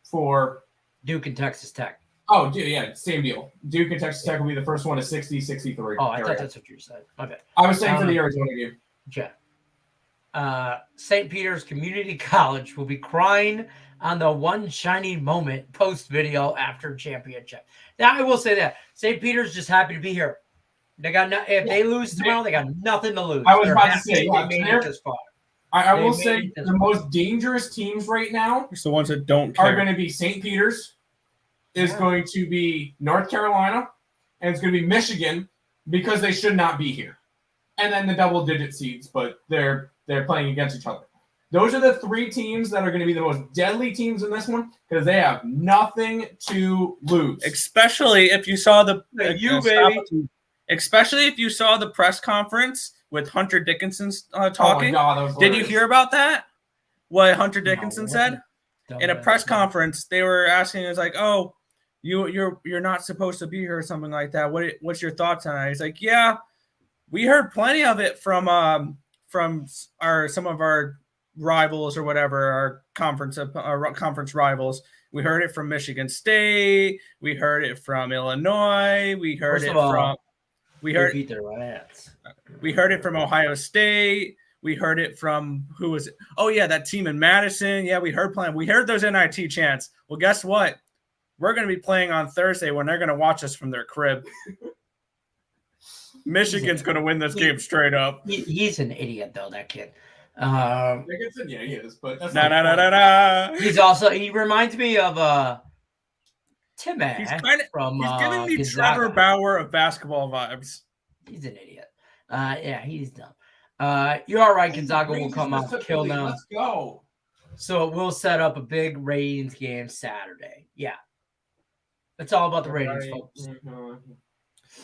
For Duke and Texas Tech. Oh, yeah, same deal. Duke and Texas Tech will be the first one to 60, 63. Oh, I thought that's what you said. Okay. I was saying for the Arizona game. Yeah. St. Peter's Community College will be crying on the one shiny moment post video after championship. Now, I will say that St. Peter's just happy to be here. They got if they lose tomorrow, they got nothing to lose. I was about to say, they made it this far. I will say the most dangerous teams right now It's the ones that don't care. are going to be St. Peter's, is going to be North Carolina, and it's going to be Michigan because they should not be here. And then the double-digit seeds, but they're playing against each other. Those are the three teams that are going to be the most deadly teams in this one because they have nothing to lose. Especially if you saw Especially if you saw the press conference with Hunter Dickinson talking. Oh my God, Did you hear about that? What Hunter Dickinson said? In a press conference, they were asking, "Is like, oh, you're not supposed to be here," or something like that. What's your thoughts on it? He's like, "Yeah, we heard plenty of it from some of our rivals or whatever, our conference rivals. We heard it from Michigan State. We heard it from Illinois. We heard it from Ohio State. We heard it from who was it? Oh yeah, that team in Madison. Yeah, we heard those NIT chants. Well, guess what? We're going to be playing on Thursday when they're going to watch us from their crib. Michigan's going to win this game straight up. He's an idiot though, that kid. Dickinson, yeah, he is, but that's He reminds me of Tim. He's giving me Trevor Bauer of basketball vibes. He's an idiot. Yeah, he's dumb. You're all right. Gonzaga will come out and kill them. Let's go. So it will set up a big ratings game Saturday. Yeah. It's all about the ratings, folks. Mm-hmm.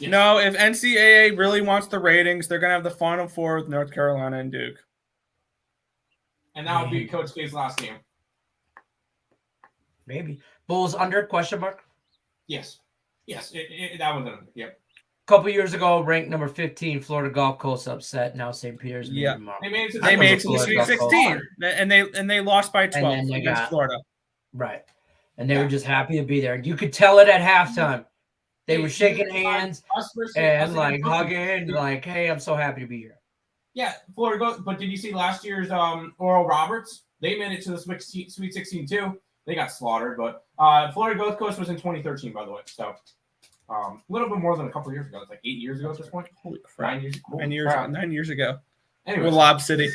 Yes. No, if NCAA really wants the ratings, they're going to have the Final Four with North Carolina and Duke. And that would be Coach K's last game. Maybe. Bulls under, question mark? Yes. That one's under. Yep. A couple years ago, ranked number 15, Florida Gulf Coast upset. Now St. Peter's. Yeah. They made it to the Sweet 16. And they lost by 12 against Florida. Right. And they were just happy to be there. You could tell it at halftime. They were shaking hands and like hugging, like, hey, I'm so happy to be here. Yeah, Florida Gulf. But did you see last year's Oral Roberts? They made it to the Sweet 16 too. They got slaughtered, but Florida Gulf Coast was in 2013, by the way. So a little bit more than a couple of years ago. It's like 8 years ago at this point. Holy crap. 9 years. 9 years ago. Anyway, with Lob City.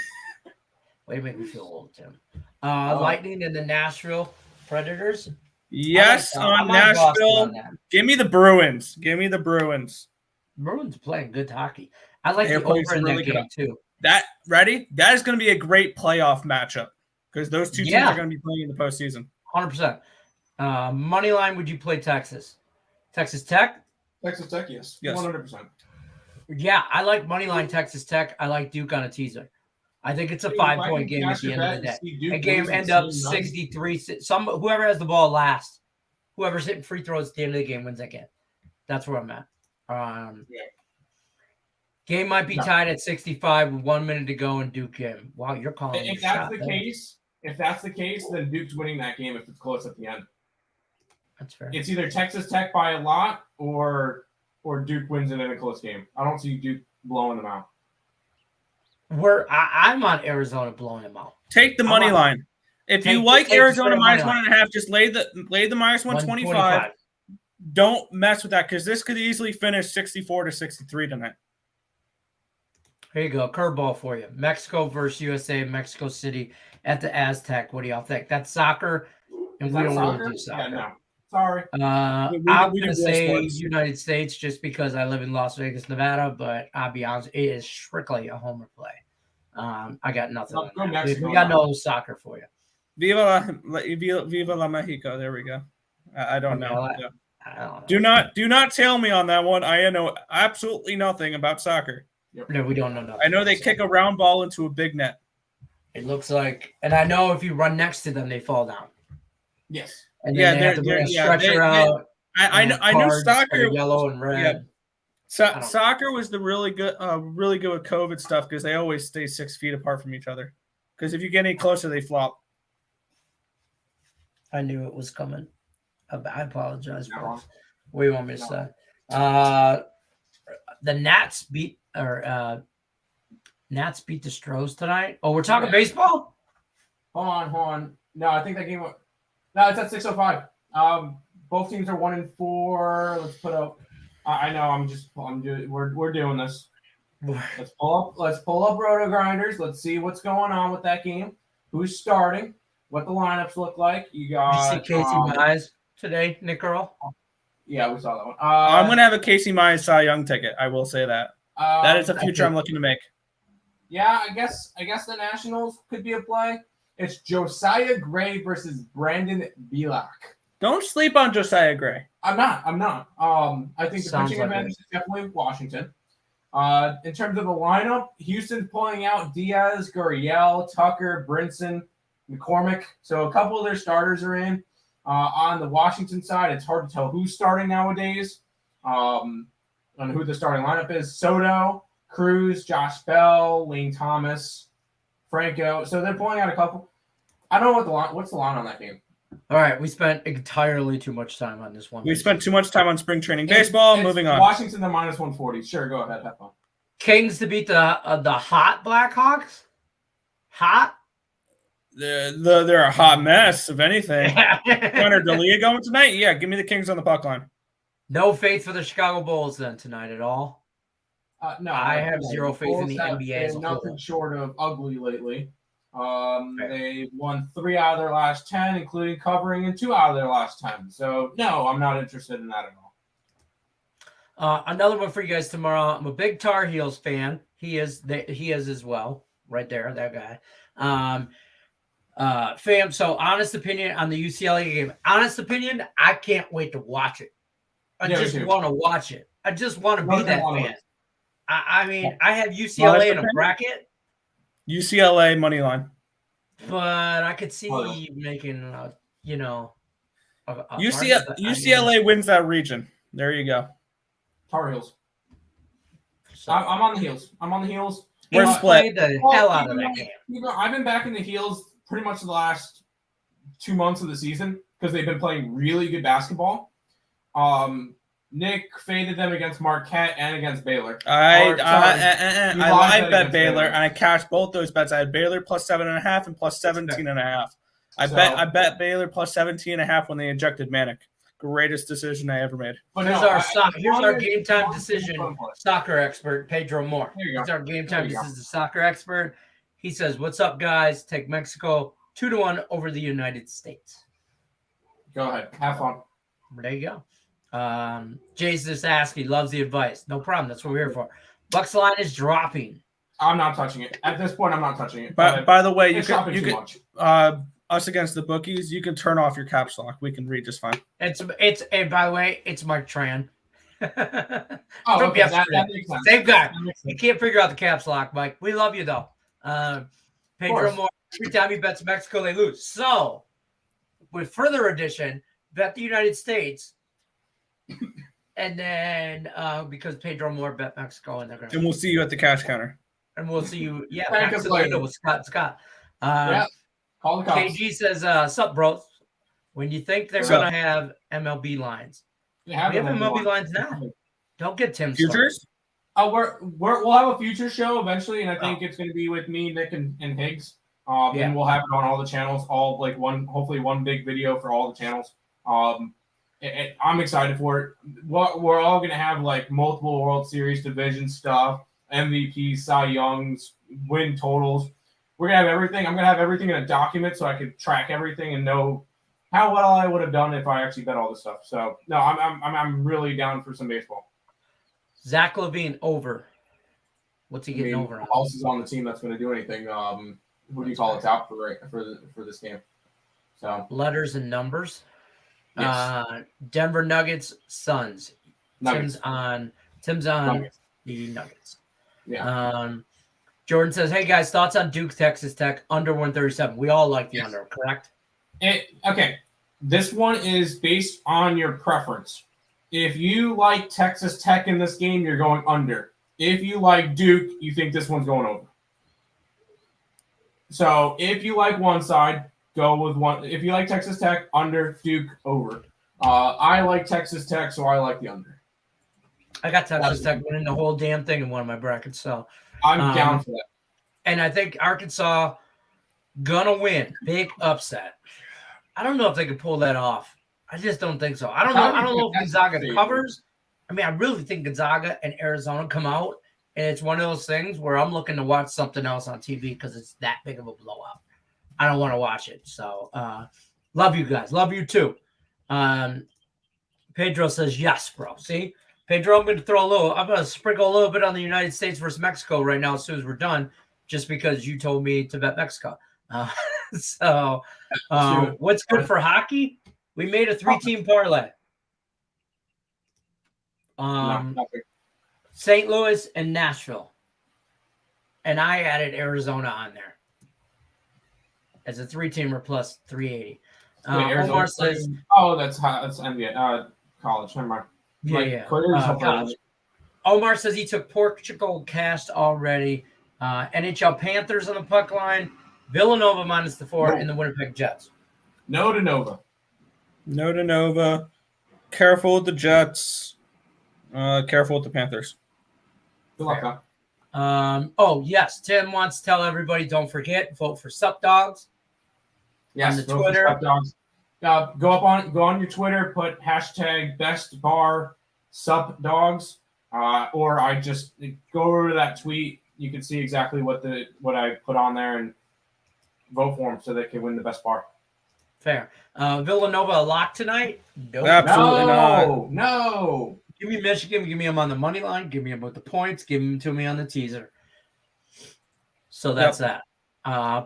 Way to make me feel old, Tim. Lightning and the Nashville Predators. Yes, on Nashville. Give me the Bruins. Bruins playing good hockey. I like the over in that game too. That is going to be a great playoff matchup because those two teams are going to be playing in the postseason. 100%. Money line, would you play Texas? Texas Tech? Texas Tech, yes. 100%. Yeah, I like money line Texas Tech. I like Duke on a teaser. I think it's a 5-point game at the end of the day. A game end up 63. Whoever has the ball last, whoever's hitting free throws at the end of the game wins that game. That's where I'm at. Game might be tied at 65 with 1 minute to go in Duke game. Wow, you're calling. If that's the case, then Duke's winning that game if it's close at the end. That's fair. It's either Texas Tech by a lot or Duke wins it in a close game. I don't see Duke blowing them out. I'm on Arizona blowing them out. Take the money line. If you Take like the Arizona straight minus money 1.5, just lay the minus 125. Don't mess with that because this could easily finish 64-63 tonight. Here you go. Curveball for you. Mexico versus USA, Mexico City at the Aztec. What do y'all think? That's soccer, and we don't really do soccer. Yeah, no. Sorry. I'm we going do to real say sports. United States just because I live in Las Vegas, Nevada, but I'll be honest, it is strictly a homer play. I got nothing. No, on go that. Mexico We got now. no soccer for you. Viva la Mexico. There we go. I don't know. I don't know. Do not tell me on that one. I know absolutely nothing about soccer. No, we don't know nothing. I know they kick a round ball into a big net. It looks like, and I know if you run next to them, they fall down. Yes. And then they have to bring a stretcher out. I know soccer. Yellow and red. Yeah. Soccer was really good with COVID stuff because they always stay 6 feet apart from each other. Because if you get any closer, they flop. I knew it was coming. I apologize for No. this. What do you want me to say? The Nats beat the Stros tonight. Oh, we're talking baseball? Hold on. No, I think that game. No, it's at 6:05. Both teams are 1-4. Let's put up. I know. We're doing this. Let's pull up Roto Grinders. Let's see what's going on with that game. Who's starting? What the lineups look like? You got. Did you see Casey Mize today, Nick Earl? Yeah, we saw that one. I'm gonna have a Casey Mize Cy Young ticket. I will say that. That is a future I'm looking to make. Yeah, I guess the Nationals could be a play. It's Josiah Gray versus Brandon Bielak. Don't sleep on Josiah Gray. I'm not. I think the Sounds pitching like advantage is definitely Washington. In terms of the lineup, Houston's pulling out Diaz, Gurriel, Tucker, Brinson, McCormick. So a couple of their starters are in. On the Washington side, it's hard to tell who's starting nowadays. On who the starting lineup is: Soto, Cruz, Josh Bell, Lane Thomas, Franco. So they're pulling out a couple. I don't know what's the line on that game. All right, we spent entirely too much time on this one. We spent too much time on spring training baseball. Moving on. Washington, the minus 140. Sure, go ahead. Have fun. Kings to beat the hot Blackhawks. Hot. They're a hot mess, if anything. Connor D'Elia going tonight? Yeah, give me the Kings on the puck line. No faith for the Chicago Bulls then tonight at all. No, I have zero faith in the NBA as a nothing whole. short of ugly lately. They've won 3 out of their last 10, including covering in 2 out of their last 10. So no, I'm not interested in that at all. Another one for you guys tomorrow. I'm a big Tar Heels fan. He is as well. Right there, that guy. Fam, so honest opinion on the UCLA game. Honest opinion, I can't wait to watch it. I just want to watch it. I just want to be that fan. I mean, I have UCLA in a bracket. UCLA money line. But I could see making, UCLA wins that region. There you go. Tar Heels. So, I'm on the Heels. We're split. The hell out of that game. I've been backing the Heels pretty much the last 2 months of the season because they've been playing really good basketball. Nick faded them against Marquette and against Baylor. I bet Baylor, and I cashed both those bets. I had Baylor plus 7.5 and plus 17.5. I bet Baylor plus 17.5 when they ejected Manic. Greatest decision I ever made. Here's our game time decision soccer expert, Pedro Moore. He's our game time decision soccer expert. He says, "What's up, guys? Take Mexico 2-1 over the United States." Go ahead, have fun. There you go. Jay's just asking, loves the advice. No problem. That's what we're here for. Bucks line is dropping. I'm not touching it. At this point, I'm not touching it. By the way, you can us against the bookies, you can turn off your caps lock. We can read just fine. And by the way, it's Mark Tran. That makes sense. Same guy. You can't figure out the caps lock, Mike. We love you though. Pedro Moore, every time he bets Mexico, they lose. So, with further addition, bet the United States. And then because Pedro Moore bet Mexico, and they're going to. And we'll see you at the cash counter. And we'll see you. Yeah, Thank you, with Scott. Call the cops. KG says, sup, bro. When you think they're going to have MLB lines. We have MLB lines now. Don't get Tim futures. We'll have a future show eventually, and I think it's going to be with me, Nick, and Higgs. And we'll have it on all the channels, hopefully one big video for all the channels. I'm excited for it. We're all going to have like multiple World Series division stuff, MVPs, Cy Youngs, win totals. We're going to have everything. I'm going to have everything in a document so I could track everything and know how well I would have done if I actually bet all this stuff. So no, I'm really down for some baseball. Zach LaVine over. What's he getting over on? Who else is on the team that's going to do anything? Who do you call it out for this game? So letters and numbers. Yes. Denver Nuggets, Suns. Nuggets. Tim's on Nuggets. The Nuggets. Yeah. Jordan says, "Hey guys, thoughts on Duke Texas Tech under 137?" We all like the under, correct? Okay. This one is based on your preference. If you like Texas Tech in this game, you're going under. If you like Duke, you think this one's going over. So if you like one side, go with one. If you like Texas Tech, under. Duke, over. I like Texas Tech, so I like the under. I got Texas Tech winning the whole damn thing in one of my brackets, so I'm down for that. And I think Arkansas gonna win. Big upset. I don't know if they can pull that off. I just don't think so. I don't know if Gonzaga covers. I mean, I really think Gonzaga and Arizona come out, and it's one of those things where I'm looking to watch something else on TV because it's that big of a blowout. I don't want to watch it. So, love you guys. Love you too. Pedro says, yes, bro. See? Pedro, I'm going to sprinkle a little bit on the United States versus Mexico right now as soon as we're done, just because you told me to bet Mexico. What's good for hockey? We made a 3-team parlay. St. Louis and Nashville. And I added Arizona on there as a 3-teamer plus 380. Omar says, that's NBA college. Never mind. College. Omar says he took Portugal cast already. NHL Panthers on the puck line. Villanova minus the 4 in the Winnipeg Jets. No to Nova. Careful with the Jets. Careful with the Panthers. Good luck, huh? Yes. Tim wants to tell everybody, don't forget, vote for Sup Dogs. Yes, on the Twitter. Sup Dogs. Go on your Twitter, put hashtag best bar Sup Dogs. Or I just go over to that tweet. You can see exactly what I put on there and vote for them so they can win the best bar. Fair. Villanova a lock tonight? Nope. Absolutely not. No. Give me Michigan. Give me them on the money line. Give me them with the points. Give them to me on the teaser. So that's that.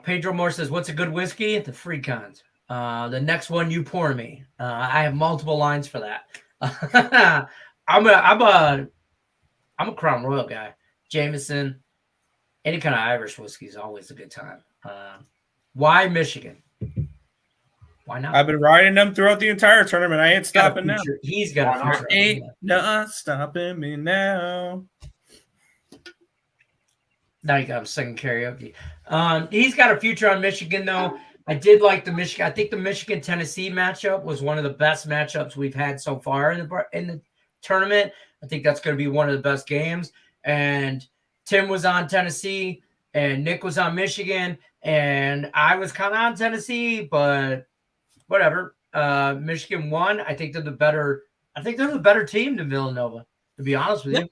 Pedro Moore says, what's a good whiskey? The Free Cons. The next one you pour me. I have multiple lines for that. I'm a Crown Royal guy. Jameson. Any kind of Irish whiskey is always a good time. Why Michigan? Why not? I've been riding them throughout the entire tournament. I ain't stopping now. He's got a future. Ain't not stopping me now. Now you got him singing karaoke. He's got a future on Michigan, though. I did like the Michigan. I think the Michigan-Tennessee matchup was one of the best matchups we've had so far in the tournament. I think that's going to be one of the best games. And Tim was on Tennessee, and Nick was on Michigan, and I was kind of on Tennessee, but whatever. Michigan won. I think they're the better team than Villanova, to be honest with you.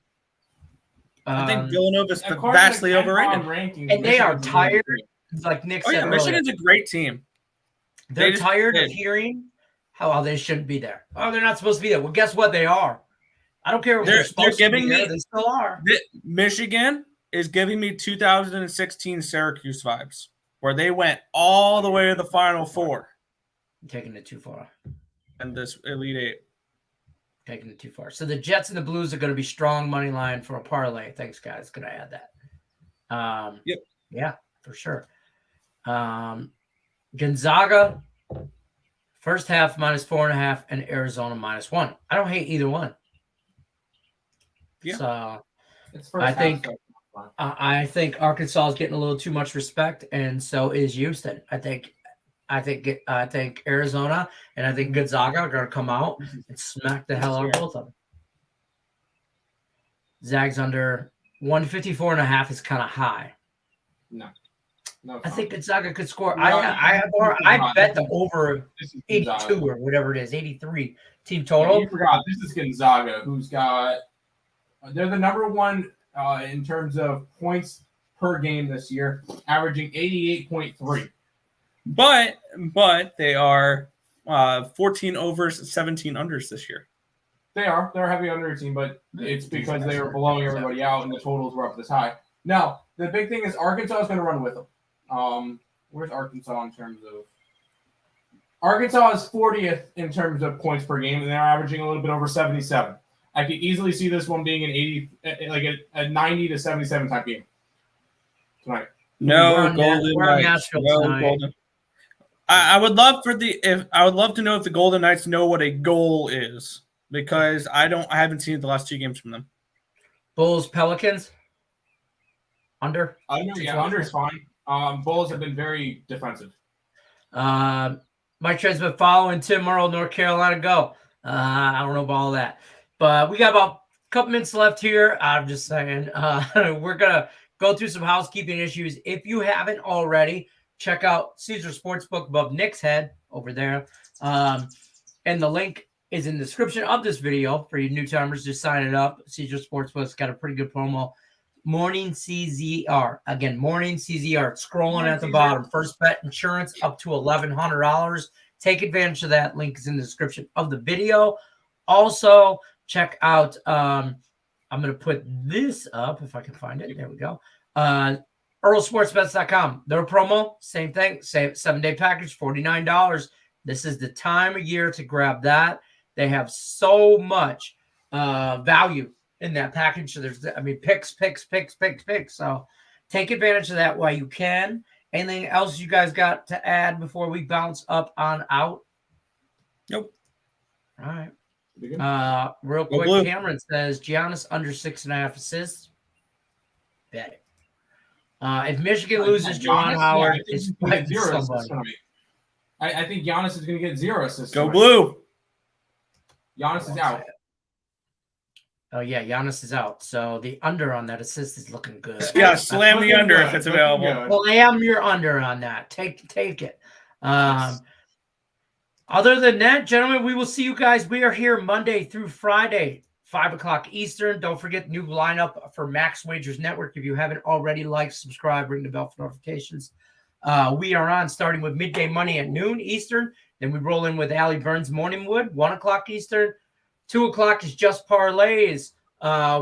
I think Villanova's vastly overrated. And they are tired. Like Nick said earlier. Michigan's a great team. They're tired of hearing how they shouldn't be there. Oh, they're not supposed to be there. Well, guess what? They are. I don't care if they're supposed to be there. They still are. Michigan is giving me 2016 Syracuse vibes, where they went all the way to the Final Four. I'm taking it too far. And this Elite Eight. Taking it too far. So the Jets and the Blues are going to be strong money line for a parlay. Thanks, guys. Going to add that. Yep. Yeah, for sure. Gonzaga, first half -4.5, and Arizona -1. I don't hate either one. Yeah. So It's I think Arkansas is getting a little too much respect, and so is Houston. I think Arizona and I think Gonzaga are going to come out and smack the hell out of both of them. Zags under 154.5 is kind of high. No. No, I think it's Gonzaga could score. No, I bet the over not. This is 82 Gonzaga. or whatever it is, 83 team Yeah, total. you forgot. This is Gonzaga, who's got. They're the number one in terms of points per game this year, averaging 88.3. But they are 14 overs, 17 unders this year. They're a heavy under team, but it's because they were blowing everybody out and the totals were up this high. Now, the big thing is Arkansas is going to run with them. Where's Arkansas in terms of? Arkansas is 40th in terms of points per game, and they're averaging a little bit over 77. I could easily see this one being an 80, like a 90 to 77 type game tonight. No Golden Knights. No Golden. I would love to know if the Golden Knights know what a goal is, because I haven't seen the last 2 games from them. Bulls, Pelicans. Under. Under is fine. Bulls have been very defensive. Mike Trent's been following Tim Merle, North Carolina. Go. I don't know about all that, but we got about a couple minutes left here. I'm just saying, we're gonna go through some housekeeping issues. If you haven't already, check out Caesar Sportsbook above Nick's head over there, and the link is in the description of this video for you new timers. Just sign it up. Caesar Sportsbook's got a pretty good promo. Morning CZR. Again, Morning CZR. It's scrolling at the bottom. First bet insurance up to $1,100. Take advantage of that. Link is in the description of the video. Also, check out, I'm going to put this up if I can find it. There we go. EarlSportsBets.com. Their promo, same thing. Same 7-day package, $49. This is the time of year to grab that. They have so much value in that package. So there's, picks. So take advantage of that while you can. Anything else you guys got to add before we bounce up on out? Nope. All right. Real quick, Cameron says Giannis under 6.5 assists. Bet it. If Michigan loses, Juwan Howard is fighting somebody. I think Giannis is going to get 0 assists. Go blue. Giannis is out. Oh, yeah, Giannis is out. So the under on that assist is looking good. Yeah, slam the under if it's available. Well, I am your under on that. Take it. Other than that, gentlemen, we will see you guys. We are here Monday through Friday, 5 o'clock Eastern. Don't forget new lineup for Max Wagers Network. If you haven't already, like, subscribe, ring the bell for notifications. We are on starting with midday money at noon Eastern. Then we roll in with Allie Burns Morningwood, 1 o'clock Eastern. 2 o'clock is Just Parlays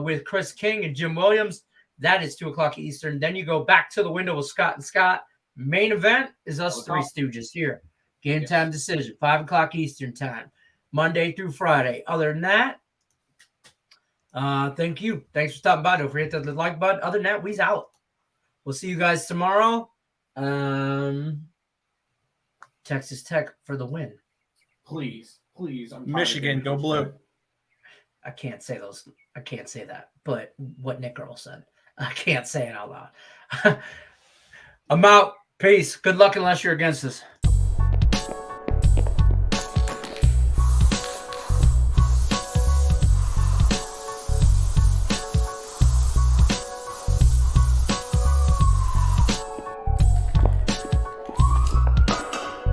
with Chris King and Jim Williams. That is 2 o'clock Eastern. Then you go back to the window with Scott and Scott. Main event is us three stooges here. Game time decision, 5 o'clock Eastern time, Monday through Friday. Other than that, thank you. Thanks for stopping by. Don't forget to hit the like button. Other than that, we's out. We'll see you guys tomorrow. Texas Tech for the win. Please. Michigan, go blue. I can't say that. But what Nick Earl said, I can't say it out loud. I'm out. Peace. Good luck unless you're against us.